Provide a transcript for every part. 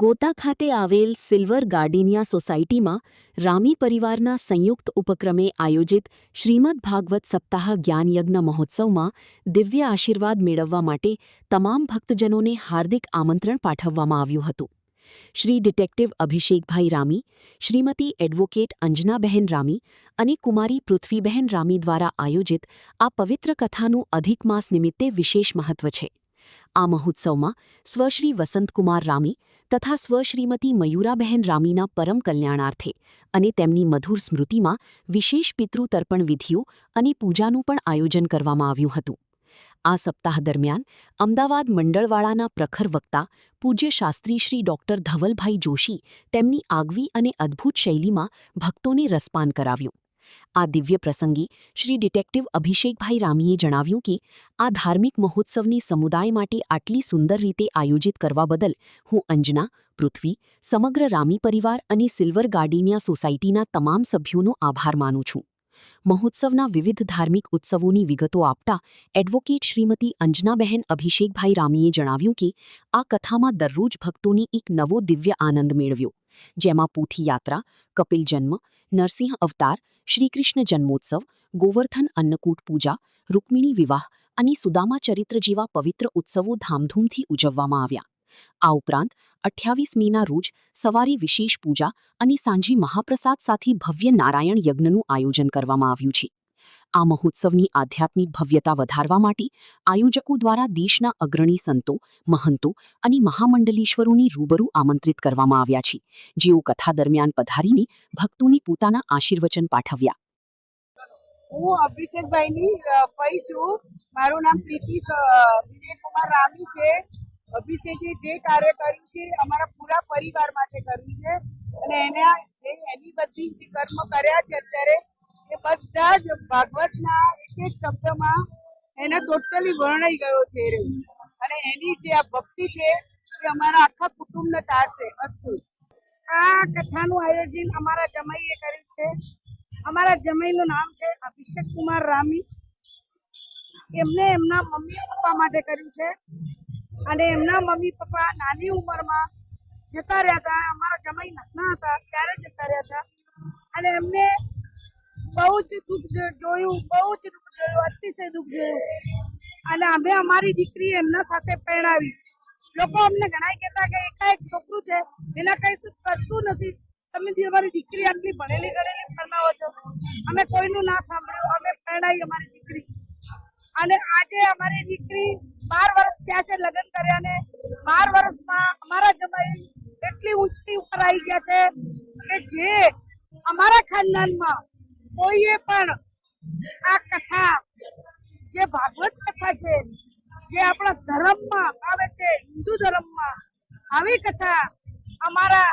ગોતા ખાતે આવેલ સિલ્વર ગાર્ડિનિયા સોસાયટીમાં રામી પરિવારના સંયુક્ત ઉપક્રમે આયોજિત શ્રીમદ ભાગવત સપ્તાહ જ્ઞાનયજ્ઞ મહોત્સવમાં દિવ્ય આશીર્વાદ મેળવવા માટે તમામ ભક્તજનોને હાર્દિક આમંત્રણ પાઠવવામાં આવ્યું હતું. શ્રી ડિટેક્ટિવ અભિષેકભાઈ રામી, શ્રીમતી એડવોકેટ અંજનાબહેન રામી અને કુમારી પૃથ્વીબહેન રામી દ્વારા આયોજિત આ પવિત્ર કથાનું અધિક માસ નિમિત્તે વિશેષ મહત્વ છે. આ મહોત્સવમાં સ્વશ્રી વસંતકુમાર રામી તથા સ્વશ્રીમતી મયુરાબહેન રામીના પરમ કલ્યાણાર્થે અને તેમની મધુર સ્મૃતિમાં વિશેષ પિતૃતર્પણ વિધિઓ અને પૂજાનું પણ આયોજન કરવામાં આવ્યું હતું. આ સપ્તાહ દરમિયાન અમદાવાદ મંડળવાળાના પ્રખર વક્તા પૂજ્ય શાસ્ત્રી શ્રી ડૉક્ટર ધવલભાઈ જોશી તેમની આગવી અને અદ્ભુત શૈલીમાં ભક્તોને રસપાન કરાવ્યું. આ દિવ્ય પ્રસંગે શ્રી ડિટેક્ટિવ અભિષેકભાઈ રામીએ જણાવ્યું કે આ ધાર્મિક મહોત્સવની સમુદાય માટે આટલી સુંદર રીતે આયોજિત કરવા બદલ હું અંજના, પૃથ્વી, સમગ્ર રામી પરિવાર અને સિલ્વર ગાર્ડિનિયા સોસાયટીના તમામ સભ્યોનો આભાર માનું છું. મહોત્સવના વિવિધ ધાર્મિક ઉત્સવોની વિગતો આપતા એડવોકેટ શ્રીમતી અંજનાબહેન અભિષેકભાઈ રામીએ જણાવ્યું કે આ કથામાં દરરોજ ભક્તોની એક નવો દિવ્ય આનંદ મેળવ્યો, જેમાં પૂથી યાત્રા, કપિલ જન્મ, નરસિંહ અવતાર, શ્રીકૃષ્ણ જન્મોત્સવ, ગોવર્ધન અન્નકૂટ પૂજા, રૂકમિણી વિવાહ અને સુદામા ચરિત્ર જેવા પવિત્ર ઉત્સવો ધામધૂમથી ઉજવવામાં આવ્યા. આ ઉપરાંત 28 મેના રોજ સવારે વિશેષ પૂજા અને સાંજે મહાપ્રસાદ સાથે ભવ્ય નારાયણ યજ્ઞનું આયોજન કરવામાં આવ્યું છે. આ મહોત્સવની આધ્યાત્મિક ભવ્યતા વધારવા માટે આયોજકો દ્વારા દેશના અગ્રણી સંતો, મહંતો અને મહામંડલેશ્વરોની રૂબરૂ આમંત્રિત કરવામાં આવ્યા છે, જેઓ કથા દરમિયાન પધારીને ભક્તોને પોતાના આશીર્વચન પાઠવ્યા. હું અભિષેકભાઈની ફઈ છું. મારું નામ પ્રીતિ વિજયકુમાર રામી છે. અભિષેકે જે કાર્ય કર્યું છે અમારા પૂરા પરિવાર માટે કર્યું છે અને એની બધી જે કર્મ કર્યા છે અત્યારે એ બધા જ ભાગવતના એક એક શબ્દમાં એને ટોટલી વર્ણાઈ ગયો છે અને એની જે આ ભક્તિ છે એ અમારા આખા કુટુંબને તારશે. અસ્તુ. આ કથાનું આયોજન અમારા જમાઈએ કર્યું છે. અમારા જમાઈનું નામ છે અભિષેક કુમાર રામી. એમને એમના મમ્મી પપ્પા માટે કર્યું છે અને એમના મમ્મી પપ્પા નાની ઉંમરમાં જતા રહ્યા હતા. અમારા જમાઈ નાના હતા ત્યારે જતા રહ્યા હતા અને એમને બહુ જ દુઃખ જોયું, અતિશય દુઃખ જોયું અને અમે અમારી દીકરી એમના સાથે પરણાવી. લોકો અમને ઘણા કહેતા કે એકાએક છોકરું છે એના કઈ કશું નથી, તમે અમારી દીકરી આટલી ભણેલી ગણેલી પરણાવો છો. અમે કોઈનું ના સાંભળ્યું, અમે પરણાવી અમારી દીકરી અને આજે અમારી દીકરી 12 વર્ષ થયા છે લગ્ન કર્યા ને 12 વર્ષમાં અમારા જમાઈ એટલી ઊંચી ઉપર આવી ગયા છે કે જે અમારા ખાનદાનમાં કોઈએ પણ આ કથા જે ભાગવત કથા છે જે આપણા ધર્મમાં આવે છે, હિન્દુ ધર્મમાં આવી કથા અમારા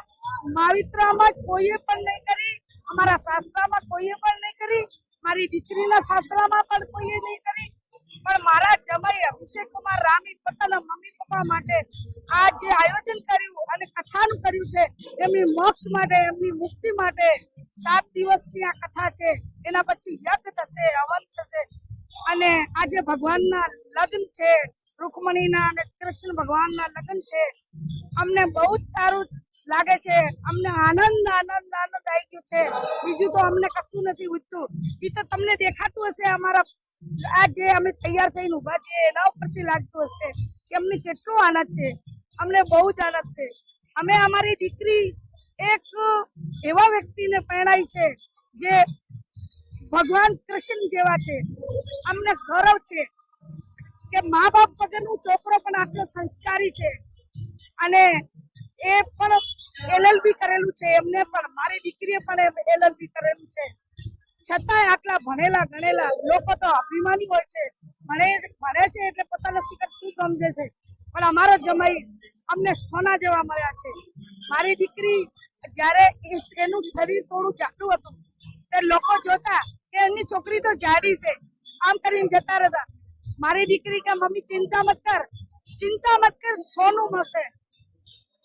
માવિત્રામાં કોઈએ પણ નહીં કરી, અમારા શાસ્ત્રમાં કોઈએ પણ નહીં કરી, મારી દીકરીના શાસ્ત્રમાં પણ કોઈએ નહીં કરી, પણ મારા જમાઈ અભિષેક કુમાર રામી પોતાના મમ્મી પપ્પા માટે આ જે આયોજન કર્યું અને કથાનું કર્યું છે એમની મોક્ષ માટે, એમની મુક્તિ માટે 7 દિવસની આ કથા છે. એના પછી યજ્ઞ થશે, હવન થશે અને આજે ભગવાનના લગ્ન છે, રૂકમણીના અને કૃષ્ણ ભગવાનના લગ્ન છે. અમને બહુ જ સારું લાગે છે. અમને આનંદ આવી ગયો છે. બીજું તો અમને કશું નથી ઉઠતું. એ તો તમને દેખાતું હશે અમારા આ જે અમે તૈયાર થઈને ઉભા છીએ એના ઉપરથી લાગતું હશે કે અમને કેટલો આનંદ છે. અમને બહુ જ આનંદ છે. અમે અમારી દીકરી એક એવા વ્યક્તિને પરણાઈ છે જે ભગવાન કૃષ્ણ જેવા છે. અમને ગૌરવ છે કે મા બાપ વગરનું છોકરો પણ આટલો સંસ્કારી છે અને એ પણ LLB કરેલું છે. એમને પણ મારી દીકરીએ પણ LLB કરેલું છે. છતાંય આટલા ભણેલા ગણેલા લોકો તો અભિમાની હોય છે, ભણે છે એટલે પોતાના શિખર શું સમજે છે, પણ અમારો જમાઈ અમને સોના જેવા મળ્યા છે. મારી દીકરી જ્યારે એનું શરીર થોડું જાડું હતું તે લોકો જોતા કે એની છોકરી તો જાડી છે, આમ કરીને જતા રહેતા. મારી દીકરી કે મમ્મી ચિંતા મત કર, સોનું મળશે.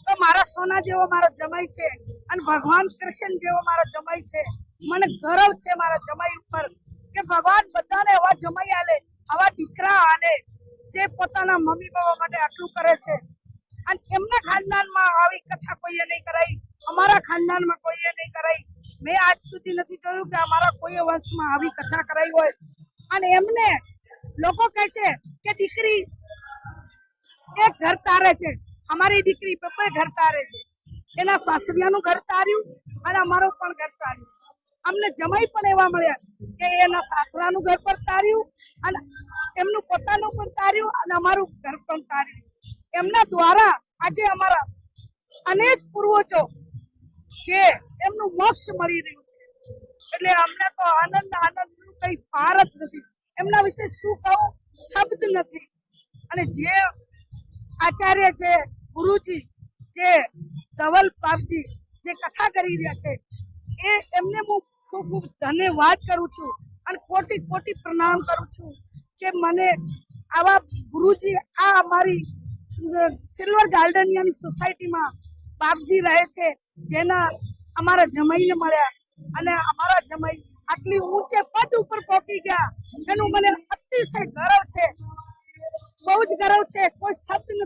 તો મારા સોના જેવો મારો જમાઈ છે અને ભગવાન કૃષ્ણ જેવો મારો જમાઈ છે. મને ગૌરવ છે મારા જમાઈ ઉપર કે ભગવાન બધાને એવા જમાઈ આલે, આવા દીકરા આલે જે પોતાના મમ્મી પપ્પા માટે આટલું કરે છે અને એમના ખાનદાનમાં આવી કથા કોઈએ નહીં કરાઈ, અમારા ખાનદાનમાં કોઈએ નહીં કરાઈ. મેં આજ સુધી નથી જોયું કે અમારા કોઈ વંશમાં આવી કથા કરાઈ હોય. અને એમને લોકો કહે છે કે દીકરી એક ઘર તારે છે, અમારી દીકરી બબ્બે ઘર તારે છે. એના સાસરિયાનું ઘર તાર્યું અને અમારું પણ ઘર તાર્યું. અમને જમાઈ પણ એવા મળ્યા કે એના સાસરાનું ઘર પણ તાર્યું અને એમનું પોતાનું પણ તાર્યું અને અમારું ઘર પણ તાર્યું. એમના દ્વારા આજે અમારા અનેક પૂર્વજો જે એમનું મોક્ષ મળી રહ્યું છે. એટલે અમને તો આનંદનું કઈ પાર જ નથી. એમના વિશે શું કહું, શબ્દ નથી. અને જે આચાર્ય છે, ગુરુજી જે ધવલ બાપજી જે કથા કરી રહ્યા છે, એમને હું ખૂબ ખૂબ ધન્યવાદ કરું છું અને કોટી કોટી પ્રણામ કરું છું કે મને આવા ગુરુજી આ અમારી સિલ્વર ગાર્ડનિયાની સોસાયટીમાં બાપજી રહે છે, જેના અમારા જમાઈને મળ્યા અને અમારા જમાઈ આટલી ઊંચે પદ ઉપર પહોંચી ગયા એનું મને અતિશય ગર્વ છે, બહુ જ ગર્વ છે. કોઈ શબ્દ નથી.